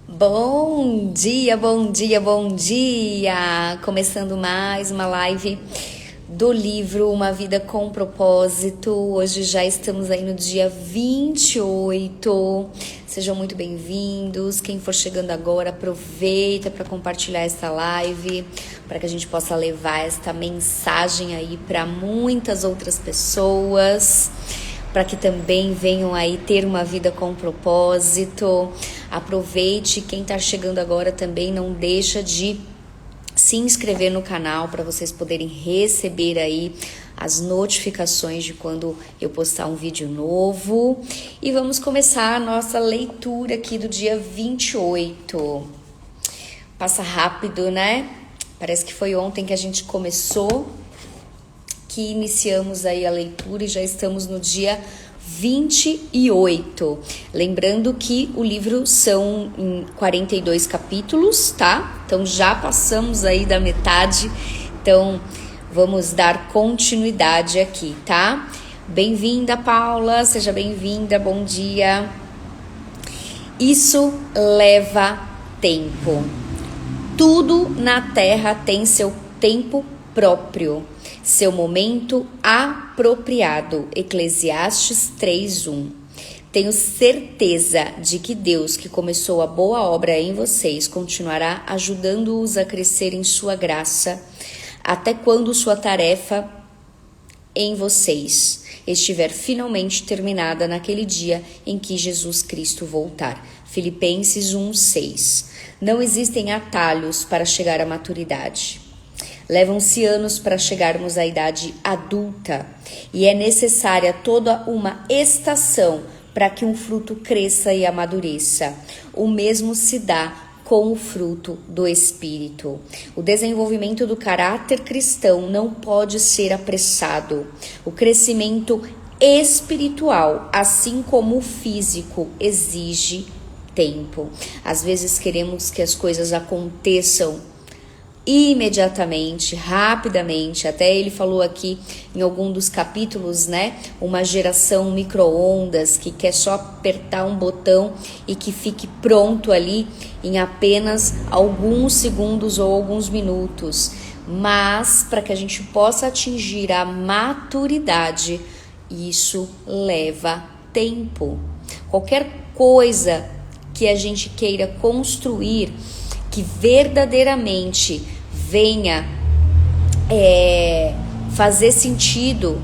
Bom dia, bom dia, bom dia! Começando mais uma live do livro Uma Vida com Propósito. Hoje já estamos aí no dia 28. Sejam muito bem-vindos. Quem for chegando agora, aproveita para compartilhar essa live, para que a gente possa levar esta mensagem aí para muitas outras pessoas, para que também venham aí ter uma vida com propósito. Aproveite, quem está chegando agora também não deixa de se inscrever no canal para vocês poderem receber aí as notificações de quando eu postar um vídeo novo. E vamos começar a nossa leitura aqui do dia 28. Passa rápido, né? Parece que foi ontem que a gente começou, que iniciamos aí a leitura e já estamos no dia 28. Lembrando que o livro são 42 capítulos, tá? Então já passamos aí da metade, então vamos dar continuidade aqui, tá? Bem-vinda, Paula, seja bem-vinda, bom dia. Isso leva tempo. Tudo na Terra tem seu tempo próprio, seu momento apropriado. Eclesiastes 3:1. Tenho certeza de que Deus, que começou a boa obra em vocês, continuará ajudando-os a crescer em sua graça, até quando sua tarefa em vocês estiver finalmente terminada naquele dia em que Jesus Cristo voltar. Filipenses 1:6. Não existem atalhos para chegar à maturidade. Levam-se anos para chegarmos à idade adulta e é necessária toda uma estação para que um fruto cresça e amadureça. O mesmo se dá com o fruto do Espírito. O desenvolvimento do caráter cristão não pode ser apressado. O crescimento espiritual, assim como o físico, exige tempo. Às vezes queremos que as coisas aconteçam imediatamente, rapidamente. Até ele falou aqui em algum dos capítulos, né? Uma geração micro-ondas que quer só apertar um botão e que fique pronto ali em apenas alguns segundos ou alguns minutos. Mas para que a gente possa atingir a maturidade, isso leva tempo. Qualquer coisa que a gente queira construir, que verdadeiramente venha fazer sentido,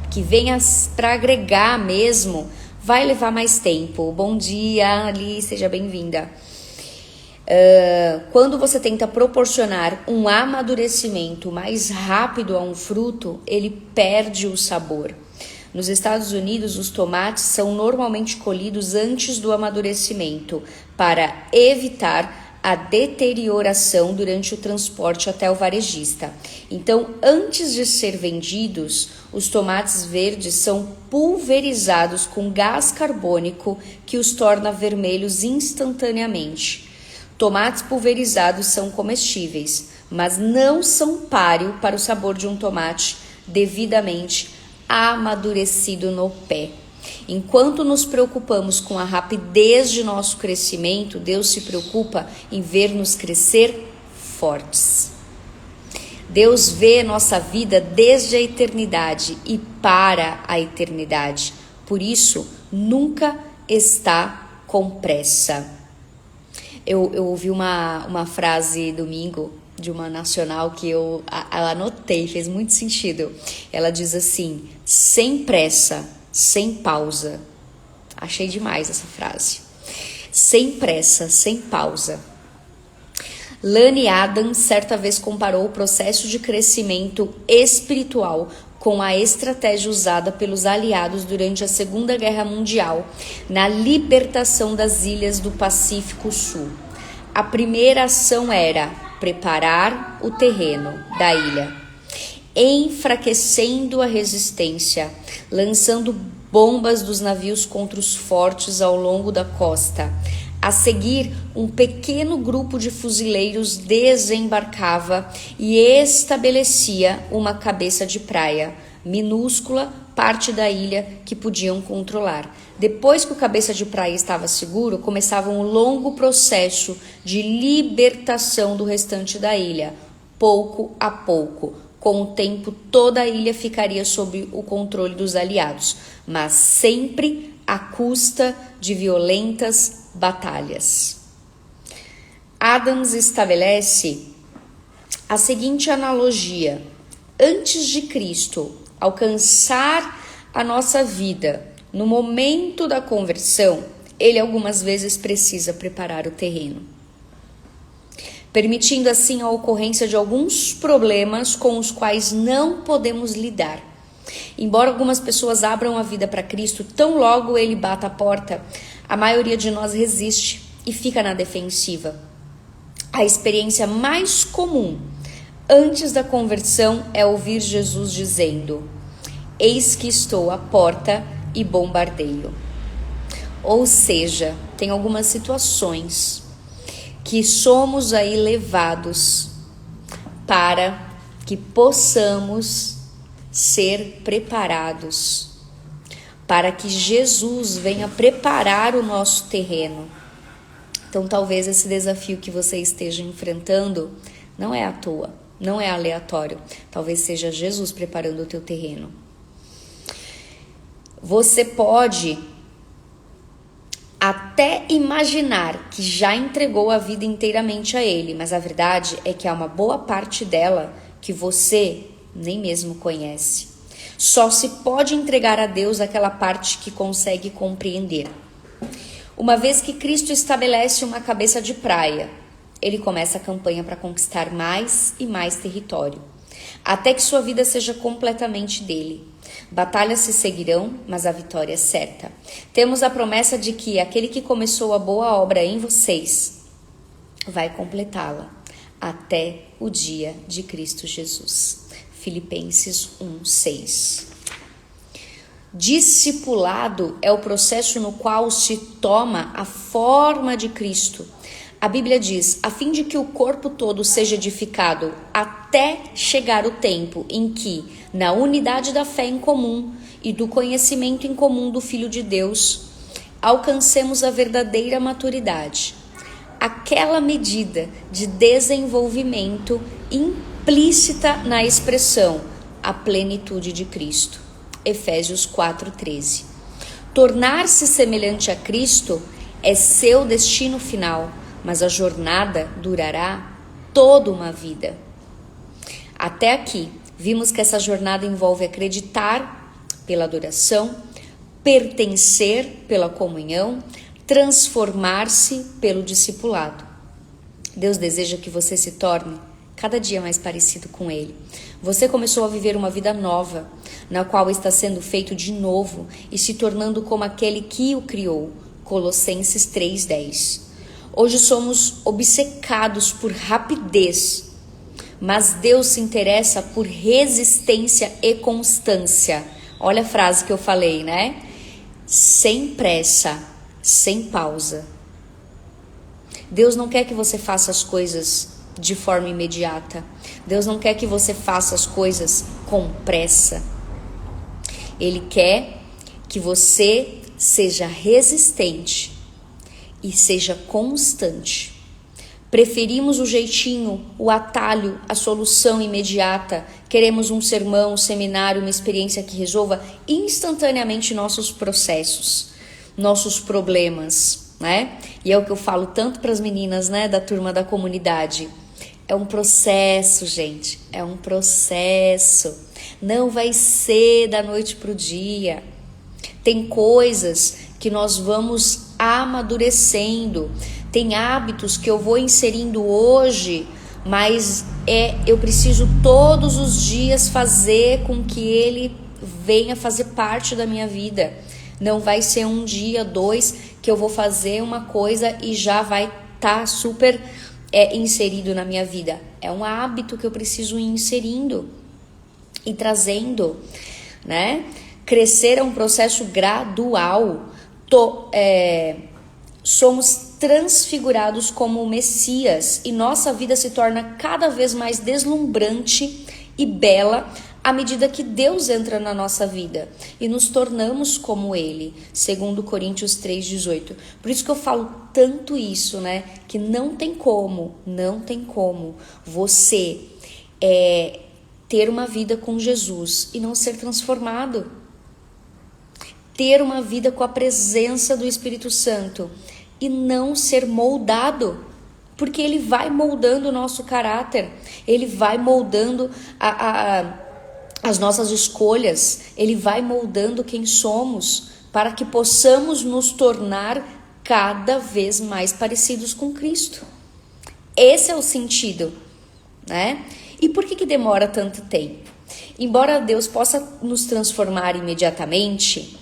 que venha para agregar mesmo, vai levar mais tempo. Bom dia, Ali, seja bem-vinda. Quando você tenta proporcionar um amadurecimento mais rápido a um fruto, ele perde o sabor. Nos Estados Unidos, os tomates são normalmente colhidos antes do amadurecimento para evitar a deterioração durante o transporte até o varejista. Então, antes de ser vendidos, os tomates verdes são pulverizados com gás carbônico que os torna vermelhos instantaneamente. Tomates pulverizados são comestíveis, mas não são páreo para o sabor de um tomate devidamente amadurecido no pé. Enquanto nos preocupamos com a rapidez de nosso crescimento, Deus se preocupa em ver-nos crescer fortes. Deus vê nossa vida desde a eternidade e para a eternidade. Por isso, nunca está com pressa. Eu ouvi uma frase domingo de uma nacional que eu anotei, fez muito sentido. Ela diz assim: sem pressa, sem pausa. Achei demais essa frase. Sem pressa, sem pausa. Lani Adams certa vez comparou o processo de crescimento espiritual com a estratégia usada pelos aliados durante a Segunda Guerra Mundial na libertação das ilhas do Pacífico Sul. A primeira ação era preparar o terreno da ilha, enfraquecendo a resistência, lançando bombas dos navios contra os fortes ao longo da costa. A seguir, um pequeno grupo de fuzileiros desembarcava e estabelecia uma cabeça de praia. minúscula parte da ilha que podiam controlar. Depois que o cabeça de praia estava seguro, começava um longo processo de libertação do restante da ilha, pouco a pouco. Com o tempo, toda a ilha ficaria sob o controle dos aliados, mas sempre à custa de violentas batalhas. Adams estabelece a seguinte analogia: antes de Cristo alcançar a nossa vida, no momento da conversão, ele algumas vezes precisa preparar o terreno, permitindo assim a ocorrência de alguns problemas com os quais não podemos lidar. Embora algumas pessoas abram a vida para Cristo, tão logo ele bata a porta, a maioria de nós resiste e fica na defensiva. A experiência mais comum antes da conversão é ouvir Jesus dizendo: eis que estou à porta e bombardeio. Ou seja, tem algumas situações que somos aí levados para que possamos ser preparados, para que Jesus venha preparar o nosso terreno. Então talvez esse desafio que você esteja enfrentando não é à toa, não é aleatório, talvez seja Jesus preparando o teu terreno. Você pode até imaginar que já entregou a vida inteiramente a Ele, mas a verdade é que há uma boa parte dela que você nem mesmo conhece. Só se pode entregar a Deus aquela parte que consegue compreender. Uma vez que Cristo estabelece uma cabeça de praia, Ele começa a campanha para conquistar mais e mais território, até que sua vida seja completamente dele. Batalhas se seguirão, mas a vitória é certa. Temos a promessa de que aquele que começou a boa obra em vocês vai completá-la até o dia de Cristo Jesus. Filipenses 1:6. Discipulado é o processo no qual se toma a forma de Cristo. A Bíblia diz, a fim de que o corpo todo seja edificado até chegar o tempo em que, na unidade da fé em comum e do conhecimento em comum do Filho de Deus, alcancemos a verdadeira maturidade, aquela medida de desenvolvimento implícita na expressão, a plenitude de Cristo. Efésios 4:13. Tornar-se semelhante a Cristo é seu destino final, mas a jornada durará toda uma vida. Até aqui, vimos que essa jornada envolve acreditar pela adoração, pertencer pela comunhão, transformar-se pelo discipulado. Deus deseja que você se torne cada dia mais parecido com Ele. Você começou a viver uma vida nova, na qual está sendo feito de novo e se tornando como aquele que o criou. Colossenses 3:10. Hoje somos obcecados por rapidez, mas Deus se interessa por resistência e constância. Olha a frase que eu falei, né? Sem pressa, sem pausa. Deus não quer que você faça as coisas de forma imediata. Deus não quer que você faça as coisas com pressa. Ele quer que você seja resistente e seja constante. Preferimos o jeitinho, o atalho, a solução imediata. Queremos um sermão, um seminário, uma experiência que resolva instantaneamente nossos processos, nossos problemas, né? E é o que eu falo tanto para as meninas, né, da turma da comunidade. É um processo, gente, é um processo. Não vai ser da noite pro dia. Tem coisas que nós vamos amadurecendo. Tem hábitos que eu vou inserindo hoje, mas eu preciso todos os dias fazer com que ele venha fazer parte da minha vida. Não vai ser um dia, dois, que eu vou fazer uma coisa e já vai estar super inserido na minha vida. É um hábito que eu preciso ir inserindo e trazendo, né? Crescer é um processo gradual. Somos transfigurados como o Messias e nossa vida se torna cada vez mais deslumbrante e bela à medida que Deus entra na nossa vida e nos tornamos como Ele, segundo Coríntios 3,18. Por isso que eu falo tanto isso, né? Que não tem como você ter uma vida com Jesus e não ser transformado. Ter uma vida com a presença do Espírito Santo e não ser moldado. Porque Ele vai moldando o nosso caráter, Ele vai moldando as nossas escolhas, Ele vai moldando quem somos, para que possamos nos tornar cada vez mais parecidos com Cristo. Esse é o sentido, né? E por que demora tanto tempo? Embora Deus possa nos transformar imediatamente,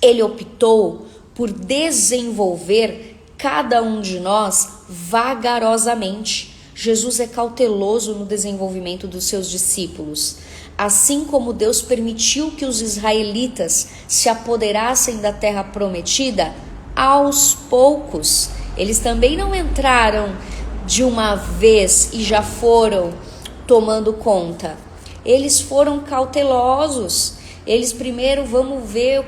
Ele optou por desenvolver cada um de nós vagarosamente. Jesus é cauteloso no desenvolvimento dos seus discípulos. Assim como Deus permitiu que os israelitas se apoderassem da terra prometida, aos poucos, eles também não entraram de uma vez e já foram tomando conta. Eles foram cautelosos. Eles primeiro, vamos ver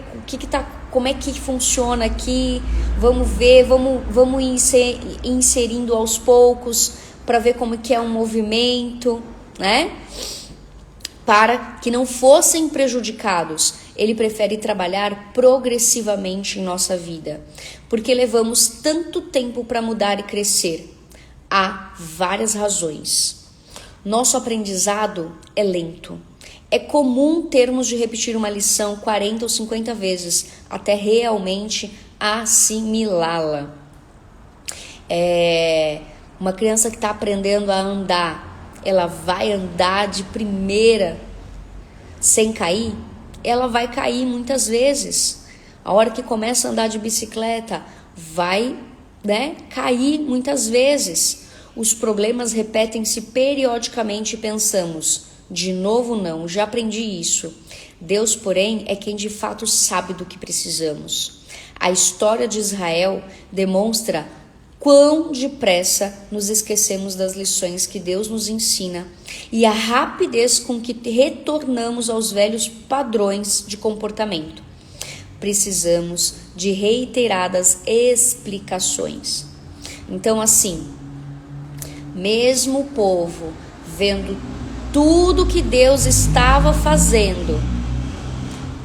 como é que funciona aqui, vamos ver, vamos inserindo aos poucos para ver como que é um movimento, né? Para que não fossem prejudicados. Ele prefere trabalhar progressivamente em nossa vida, porque levamos tanto tempo para mudar e crescer. Há várias razões. Nosso aprendizado é lento. É comum termos de repetir uma lição 40 ou 50 vezes até realmente assimilá-la. Uma criança que está aprendendo a andar, ela vai andar de primeira sem cair? Ela vai cair muitas vezes. A hora que começa a andar de bicicleta, vai, cair muitas vezes. Os problemas repetem-se periodicamente e pensamos: de novo não, já aprendi isso. Deus, porém, é quem de fato sabe do que precisamos. A história de Israel demonstra quão depressa nos esquecemos das lições que Deus nos ensina e a rapidez com que retornamos aos velhos padrões de comportamento. Precisamos de reiteradas explicações. Então, assim, mesmo o povo vendo tudo que Deus estava fazendo,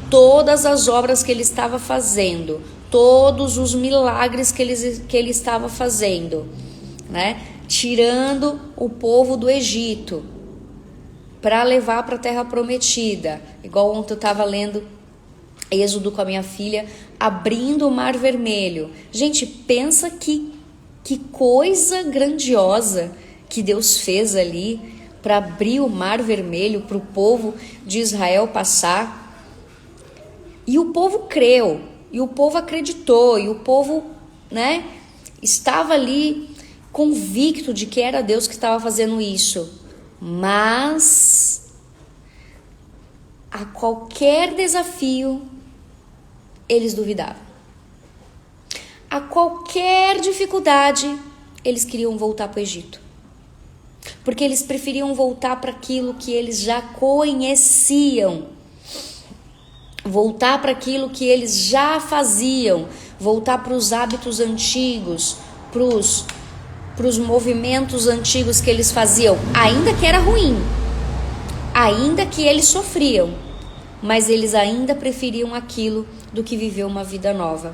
todas as obras que Ele estava fazendo, todos os milagres que ele estava fazendo, né? Tirando o povo do Egito para levar para a Terra Prometida. Igual ontem eu estava lendo Êxodo com a minha filha, abrindo o Mar Vermelho. Gente, pensa que coisa grandiosa que Deus fez ali para abrir o Mar Vermelho para o povo de Israel passar. E o povo creu, e o povo acreditou, e o povo, estava ali convicto de que era Deus que estava fazendo isso. Mas a qualquer desafio, eles duvidavam. A qualquer dificuldade, eles queriam voltar para o Egito. Porque eles preferiam voltar para aquilo que eles já conheciam. Voltar para aquilo que eles já faziam. Voltar para os hábitos antigos, para os movimentos antigos que eles faziam. Ainda que era ruim. Ainda que eles sofriam. Mas eles ainda preferiam aquilo do que viver uma vida nova.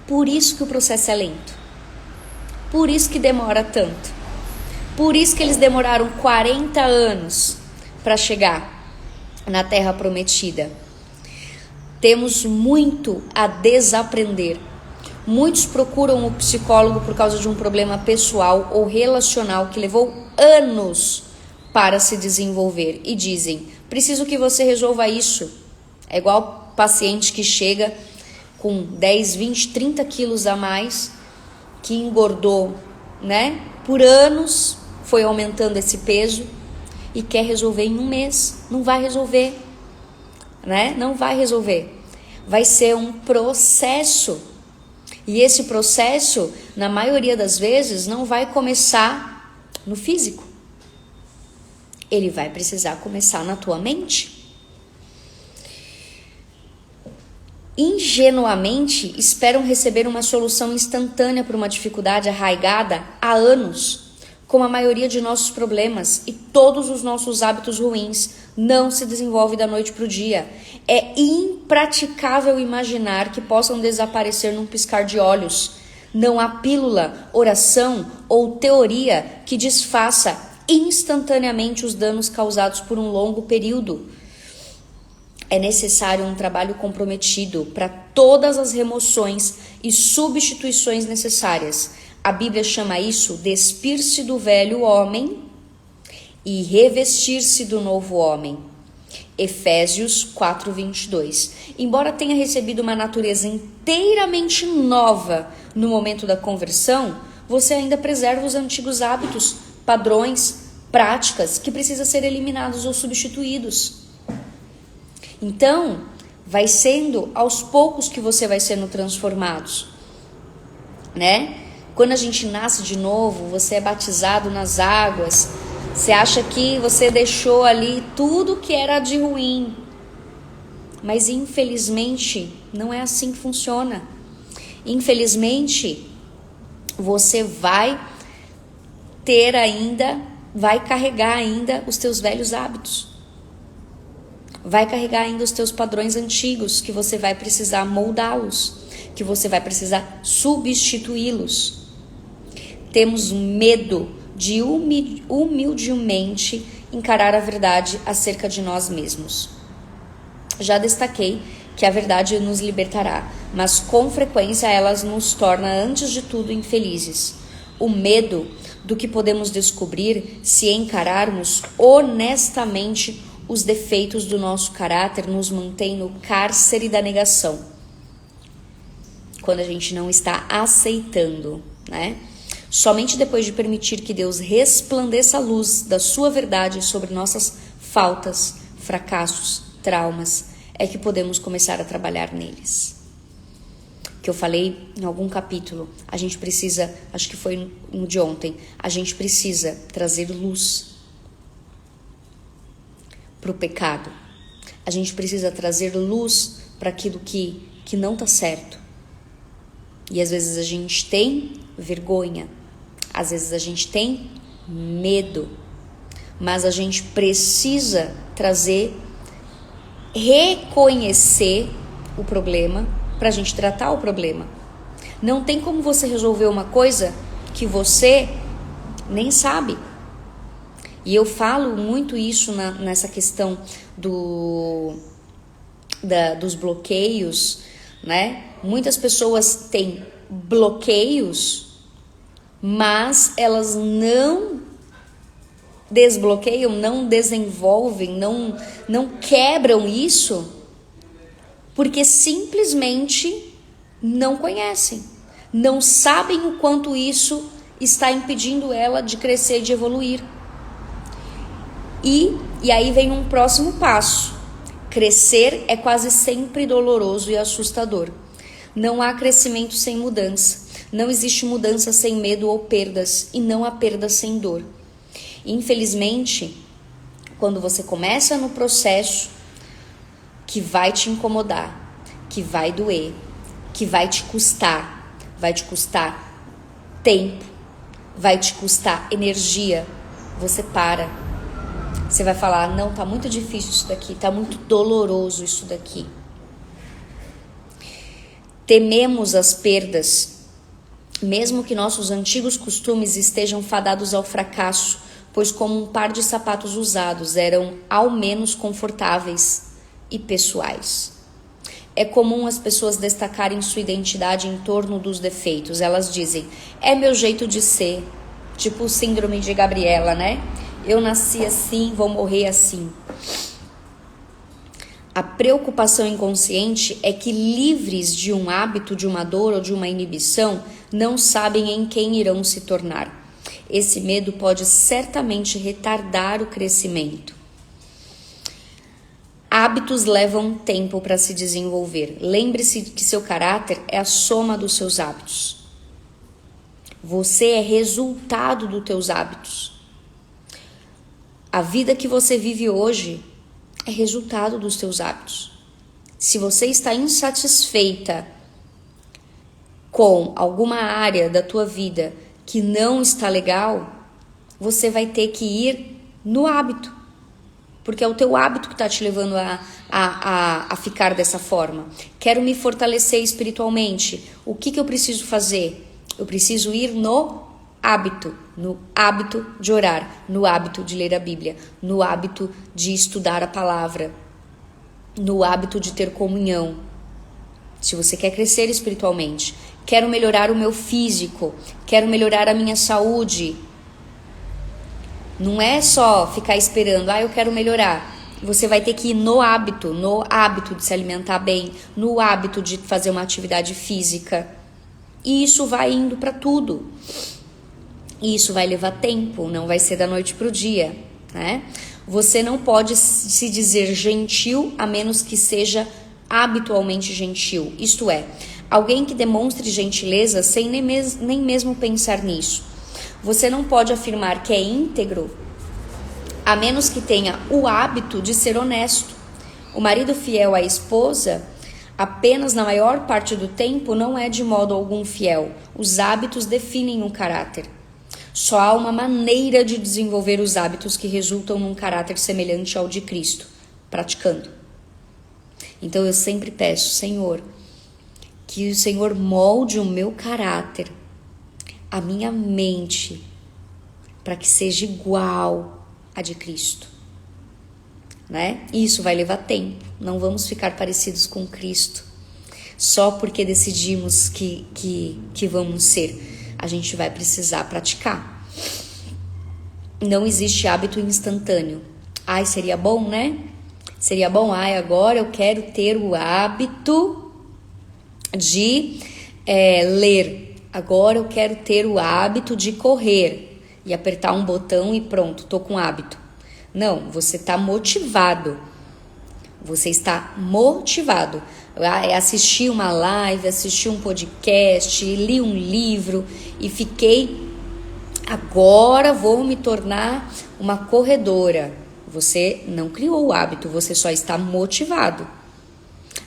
Por isso que o processo é lento. Por isso que demora tanto. Por isso que eles demoraram 40 anos para chegar na Terra Prometida. Temos muito a desaprender. Muitos procuram o psicólogo por causa de um problema pessoal ou relacional que levou anos para se desenvolver. E dizem, preciso que você resolva isso. É igual paciente que chega com 10, 20, 30 quilos a mais, que engordou, por anos, foi aumentando esse peso e quer resolver em um mês. Não vai resolver, Não vai resolver. Vai ser um processo. E esse processo, na maioria das vezes, não vai começar no físico. Ele vai precisar começar na tua mente. Ingenuamente esperam receber uma solução instantânea para uma dificuldade arraigada há anos, como a maioria de nossos problemas e todos os nossos hábitos ruins não se desenvolve da noite para o dia. É impraticável imaginar que possam desaparecer num piscar de olhos. Não há pílula, oração ou teoria que desfaça instantaneamente os danos causados por um longo período. É necessário um trabalho comprometido para todas as remoções e substituições necessárias. A Bíblia chama isso despir-se do velho homem e revestir-se do novo homem. Efésios 4:22. Embora tenha recebido uma natureza inteiramente nova no momento da conversão, você ainda preserva os antigos hábitos, padrões, práticas que precisam ser eliminados ou substituídos. Então, vai sendo aos poucos que você vai sendo transformados, né? Quando a gente nasce de novo, você é batizado nas águas, você acha que você deixou ali tudo que era de ruim, mas infelizmente não é assim que funciona. Infelizmente, você vai carregar ainda os teus velhos hábitos. Vai carregar ainda os teus padrões antigos, que você vai precisar moldá-los, que você vai precisar substituí-los. Temos medo de humildemente encarar a verdade acerca de nós mesmos. Já destaquei que a verdade nos libertará, mas com frequência ela nos torna, antes de tudo, infelizes. O medo do que podemos descobrir se encararmos honestamente os defeitos do nosso caráter nos mantém no cárcere da negação. Quando a gente não está aceitando, né? Somente depois de permitir que Deus resplandeça a luz da sua verdade sobre nossas faltas, fracassos, traumas, é que podemos começar a trabalhar neles. Que eu falei em algum capítulo, a gente precisa, acho que foi no de ontem, a gente precisa trazer luz para o pecado. A gente precisa trazer luz para aquilo que não está certo. E às vezes a gente tem vergonha, às vezes a gente tem medo, mas a gente precisa reconhecer o problema para a gente tratar o problema. Não tem como você resolver uma coisa que você nem sabe. E eu falo muito isso nessa questão dos bloqueios, né? Muitas pessoas têm bloqueios, mas elas não desbloqueiam, não desenvolvem, não quebram isso, porque simplesmente não conhecem, não sabem o quanto isso está impedindo ela de crescer, de evoluir. E aí vem um próximo passo. Crescer é quase sempre doloroso e assustador. Não há crescimento sem mudança. Não existe mudança sem medo ou perdas, e não há perda sem dor. Infelizmente, quando você começa no processo que vai te incomodar, que vai doer, que vai te custar tempo, vai te custar energia, você para. Você vai falar, não, tá muito difícil isso daqui, tá muito doloroso isso daqui. Tememos as perdas, mesmo que nossos antigos costumes estejam fadados ao fracasso, pois como um par de sapatos usados eram ao menos confortáveis e pessoais. É comum as pessoas destacarem sua identidade em torno dos defeitos. Elas dizem, é meu jeito de ser, tipo o síndrome de Gabriela, né? Eu nasci assim, vou morrer assim. A preocupação inconsciente é que, livres de um hábito, de uma dor ou de uma inibição, não sabem em quem irão se tornar. Esse medo pode certamente retardar o crescimento. Hábitos levam tempo para se desenvolver. Lembre-se que seu caráter é a soma dos seus hábitos. Você é resultado dos teus hábitos. A vida que você vive hoje é resultado dos teus hábitos. Se você está insatisfeita com alguma área da tua vida que não está legal, você vai ter que ir no hábito. Porque é o teu hábito que está te levando a ficar dessa forma. Quero me fortalecer espiritualmente. O que eu preciso fazer? Eu preciso ir no hábito de orar, no hábito de ler a Bíblia, no hábito de estudar a palavra, no hábito de ter comunhão. Se você quer crescer espiritualmente, quero melhorar o meu físico, quero melhorar a minha saúde. Não é só ficar esperando, eu quero melhorar. Você vai ter que ir no hábito de se alimentar bem, no hábito de fazer uma atividade física. E isso vai indo para tudo. E isso vai levar tempo, não vai ser da noite para o dia, né? Você não pode se dizer gentil a menos que seja habitualmente gentil. Isto é, alguém que demonstre gentileza sem nem mesmo pensar nisso. Você não pode afirmar que é íntegro a menos que tenha o hábito de ser honesto. O marido fiel à esposa, apenas na maior parte do tempo, não é de modo algum fiel. Os hábitos definem um caráter. Só há uma maneira de desenvolver os hábitos que resultam num caráter semelhante ao de Cristo, praticando. Então eu sempre peço, Senhor, que o Senhor molde o meu caráter, a minha mente, para que seja igual a de Cristo, né? Isso vai levar tempo. Não vamos ficar parecidos com Cristo só porque decidimos que vamos ser. A gente vai precisar praticar. Não existe hábito instantâneo. Seria bom, né? Seria bom, agora eu quero ter o hábito de ler. Agora eu quero ter o hábito de correr e apertar um botão e pronto, tô com hábito. Não, você está motivado. Você está motivado. Assisti uma live, assisti um podcast, li um livro e fiquei, agora vou me tornar uma corredora. Você não criou o hábito, você só está motivado.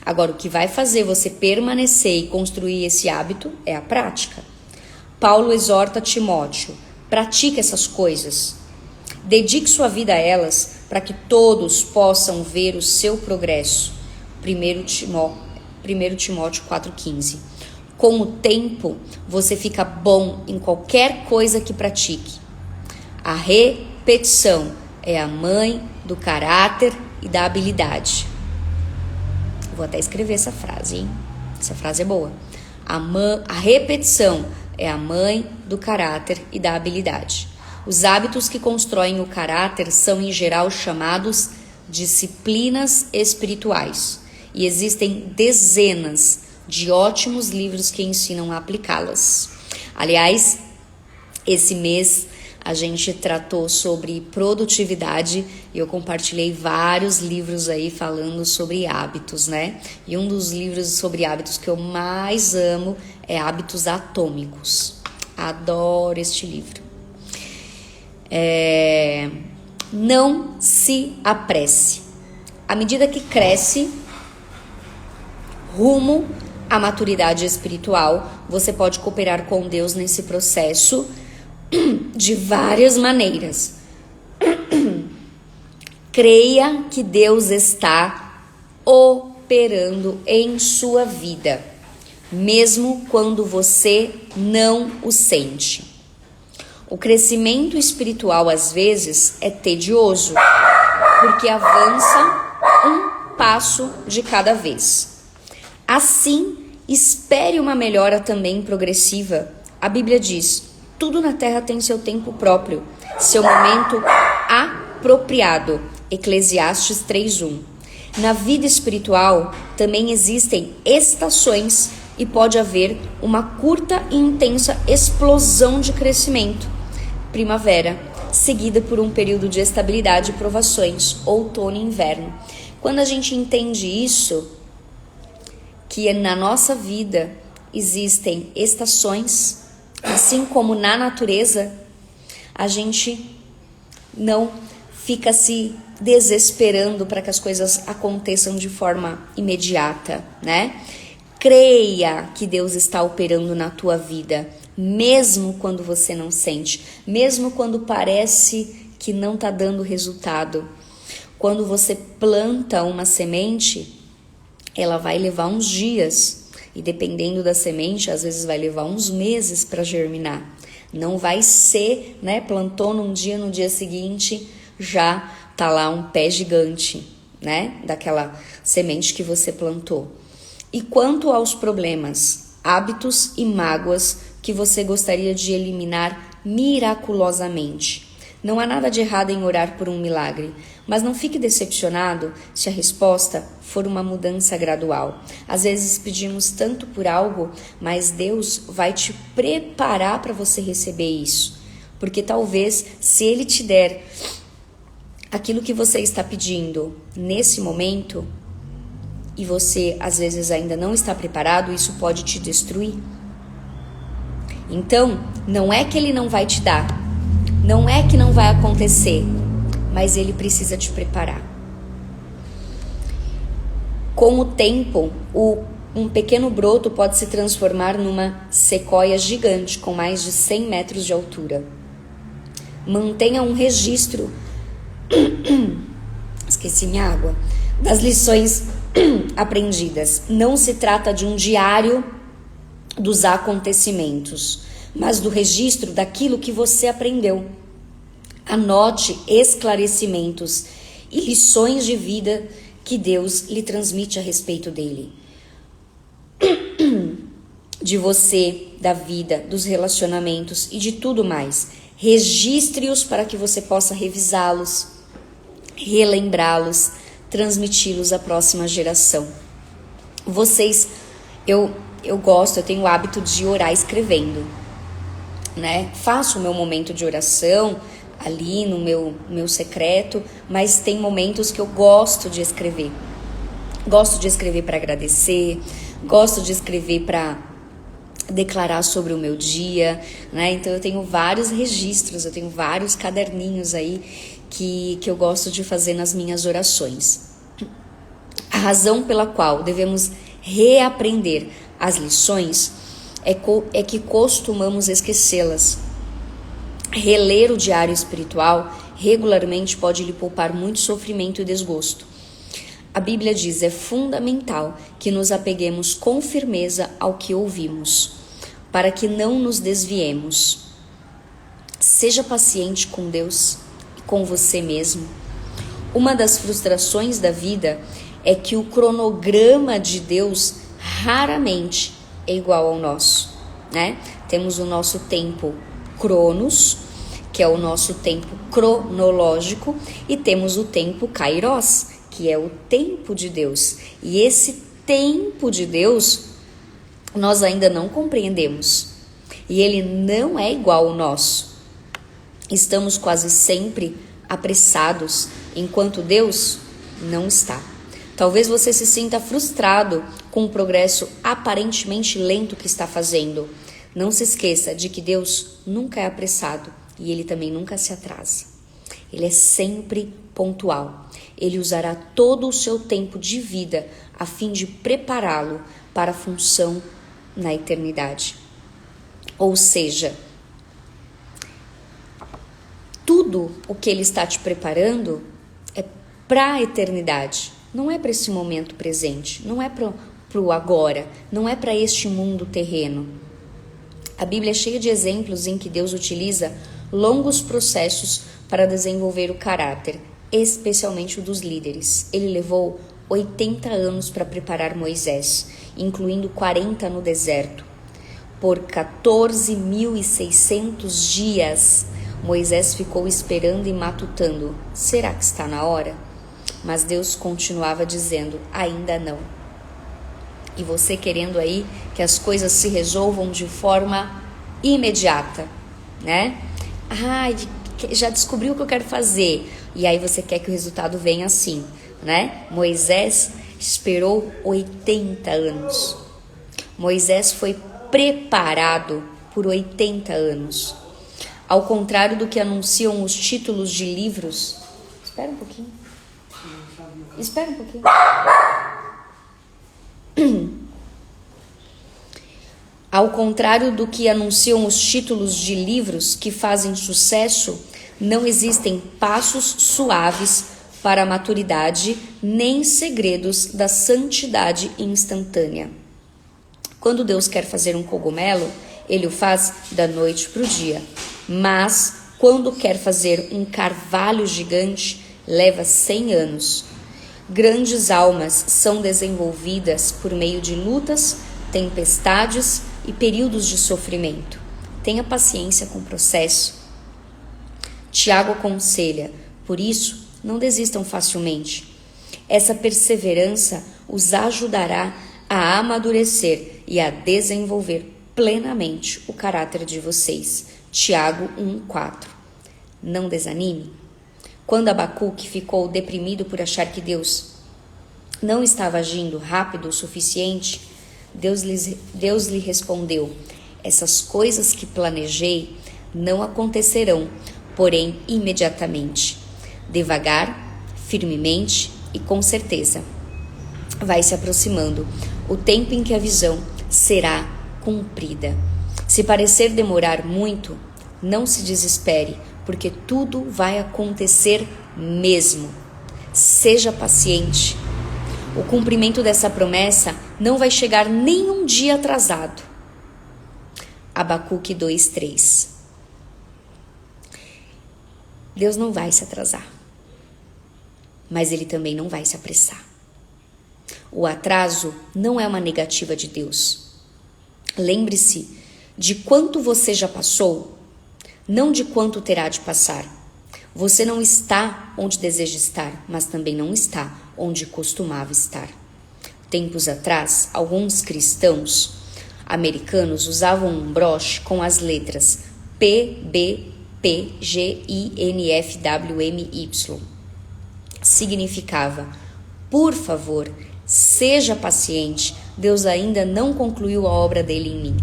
Agora, o que vai fazer você permanecer e construir esse hábito é a prática. Paulo exorta Timóteo, pratique essas coisas. Dedique sua vida a elas para que todos possam ver o seu progresso. 1 Timóteo 4,15. Com o tempo, você fica bom em qualquer coisa que pratique. A repetição é a mãe do caráter e da habilidade. Vou até escrever essa frase, hein? Essa frase é boa. A repetição é a mãe do caráter e da habilidade. Os hábitos que constroem o caráter são, em geral, chamados disciplinas espirituais. E existem dezenas de ótimos livros que ensinam a aplicá-las. Aliás, esse mês a gente tratou sobre produtividade e eu compartilhei vários livros aí falando sobre hábitos, né? E um dos livros sobre hábitos que eu mais amo é Hábitos Atômicos. Adoro este livro. Não se apresse. À medida que cresce rumo à maturidade espiritual, você pode cooperar com Deus nesse processo de várias maneiras. Creia que Deus está operando em sua vida, mesmo quando você não o sente. O crescimento espiritual, às vezes, é tedioso, porque avança um passo de cada vez. Assim, espere uma melhora também progressiva. A Bíblia diz: tudo na terra tem seu tempo próprio, seu momento apropriado. Eclesiastes 3:1. Na vida espiritual também existem estações e pode haver uma curta e intensa explosão de crescimento. Primavera, seguida por um período de estabilidade e provações, outono e inverno. Quando a gente entende isso, que na nossa vida existem estações, assim como na natureza, a gente não fica se desesperando para que as coisas aconteçam de forma imediata, né? Creia que Deus está operando na tua vida, mesmo quando você não sente, mesmo quando parece que não está dando resultado. Quando você planta uma semente, ela vai levar uns dias, e dependendo da semente, às vezes vai levar uns meses para germinar. Não vai ser, né? Plantou num dia, no dia seguinte já tá lá um pé gigante, né? Daquela semente que você plantou. E quanto aos problemas, hábitos e mágoas que você gostaria de eliminar miraculosamente? Não há nada de errado em orar por um milagre, mas não fique decepcionado se a resposta for uma mudança gradual. Às vezes pedimos tanto por algo, mas Deus vai te preparar para você receber isso. Porque talvez, se Ele te der aquilo que você está pedindo nesse momento, e você às vezes ainda não está preparado, isso pode te destruir. Então, não é que Ele não vai te dar, não é que não vai acontecer, mas Ele precisa te preparar. Com o tempo, um pequeno broto pode se transformar numa sequoia gigante com mais de 100 metros de altura. Mantenha um registro esqueci minha água, das lições aprendidas. Não se trata de um diário dos acontecimentos, mas do registro daquilo que você aprendeu. Anote esclarecimentos e lições de vida que Deus lhe transmite a respeito dele. De você, da vida, dos relacionamentos e de tudo mais. Registre-os para que você possa revisá-los, relembrá-los, transmiti-los à próxima geração. Eu tenho o hábito de orar escrevendo, né? Faço o meu momento de oração ali no meu secreto, mas tem momentos que eu gosto de escrever. Gosto de escrever para agradecer, gosto de escrever para declarar sobre o meu dia, né? Então eu tenho vários registros, eu tenho vários caderninhos aí que eu gosto de fazer nas minhas orações. A razão pela qual devemos reaprender as lições é que costumamos esquecê-las. Reler o diário espiritual regularmente pode lhe poupar muito sofrimento e desgosto. A Bíblia diz: é fundamental que nos apeguemos com firmeza ao que ouvimos, para que não nos desviemos. Seja paciente com Deus e com você mesmo. Uma das frustrações da vida é que o cronograma de Deus raramente é igual ao nosso, né? Temos o nosso tempo Cronos, que é o nosso tempo cronológico, e temos o tempo Kairos, que é o tempo de Deus. E esse tempo de Deus nós ainda não compreendemos. E ele não é igual ao nosso. Estamos quase sempre apressados, enquanto Deus não está. Talvez você se sinta frustrado com o progresso aparentemente lento que está fazendo. Não se esqueça de que Deus nunca é apressado e Ele também nunca se atrasa. Ele é sempre pontual. Ele usará todo o seu tempo de vida a fim de prepará-lo para a função na eternidade. Ou seja, tudo o que Ele está te preparando é para a eternidade. Não é para esse momento presente, não é para o agora, não é para este mundo terreno. A Bíblia é cheia de exemplos em que Deus utiliza longos processos para desenvolver o caráter, especialmente o dos líderes. Ele levou 80 anos para preparar Moisés, incluindo 40 no deserto. Por 14.600 dias, Moisés ficou esperando e matutando. Será que está na hora? Mas Deus continuava dizendo: ainda não. E você querendo aí que as coisas se resolvam de forma imediata, né? Já descobriu o que eu quero fazer. E aí você quer que o resultado venha assim, né? Moisés esperou 80 anos. Moisés foi preparado por 80 anos. Ao contrário do que anunciam os títulos de livros, Espera um pouquinho. Espera um pouquinho. Ao contrário do que anunciam os títulos de livros que fazem sucesso, não existem passos suaves para a maturidade, nem segredos da santidade instantânea. Quando Deus quer fazer um cogumelo, Ele o faz da noite para o dia. Mas, quando quer fazer um carvalho gigante, leva 100 anos. Grandes almas são desenvolvidas por meio de lutas, tempestades e períodos de sofrimento. Tenha paciência com o processo. Tiago aconselha, por isso, não desistam facilmente. Essa perseverança os ajudará a amadurecer e a desenvolver plenamente o caráter de vocês. Tiago 1:4. Não desanime. Quando Abacuque ficou deprimido por achar que Deus não estava agindo rápido o suficiente, Deus lhe respondeu: essas coisas que planejei não acontecerão, porém imediatamente. Devagar, firmemente e com certeza. Vai se aproximando o tempo em que a visão será cumprida. Se parecer demorar muito, não se desespere, porque tudo vai acontecer mesmo. Seja paciente. O cumprimento dessa promessa não vai chegar nem um dia atrasado. Abacuque 2:3. Deus não vai se atrasar, mas Ele também não vai se apressar. O atraso não é uma negativa de Deus. Lembre-se de quanto você já passou, não de quanto terá de passar. Você não está onde deseja estar, mas também não está onde costumava estar. Tempos atrás, alguns cristãos americanos usavam um broche com as letras PBPGINFWMY. Significava: por favor, seja paciente, Deus ainda não concluiu a obra dele em mim.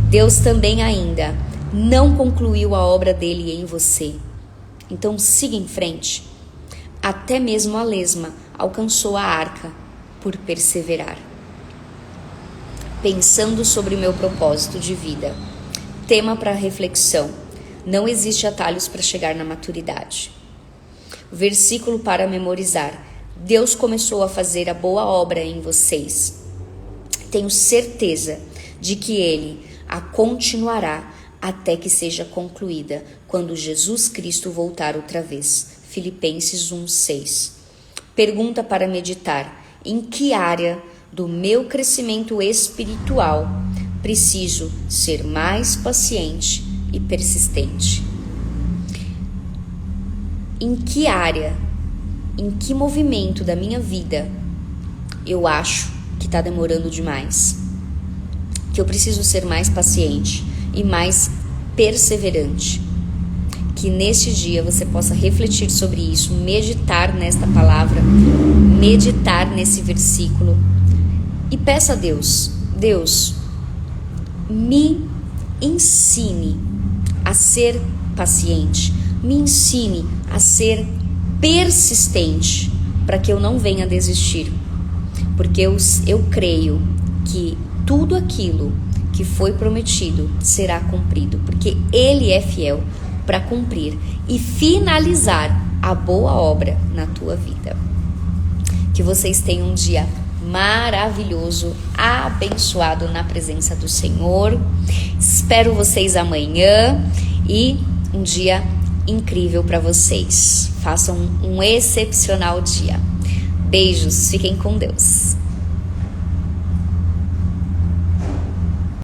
Deus também ainda não concluiu a obra dele em você. Então siga em frente. Até mesmo a lesma alcançou a arca por perseverar. Pensando sobre meu propósito de vida. Tema para reflexão: não existe atalhos para chegar na maturidade. Versículo para memorizar: Deus começou a fazer a boa obra em vocês. Tenho certeza de que Ele a continuará até que seja concluída, quando Jesus Cristo voltar outra vez. Filipenses 1:6. Pergunta para meditar: em que área do meu crescimento espiritual preciso ser mais paciente e persistente? Em que área, em que movimento da minha vida eu acho que está demorando demais? Que eu preciso ser mais paciente e mais perseverante. Que neste dia você possa refletir sobre isso, meditar nesta palavra, meditar nesse versículo e peça a Deus: Deus, me ensine a ser paciente, me ensine a ser persistente, para que eu não venha desistir, porque eu creio que tudo aquilo que foi prometido será cumprido, porque Ele é fiel para cumprir e finalizar a boa obra na tua vida. Que vocês tenham um dia maravilhoso, abençoado na presença do Senhor. Espero vocês amanhã e um dia incrível para vocês. Façam um excepcional dia. Beijos, fiquem com Deus.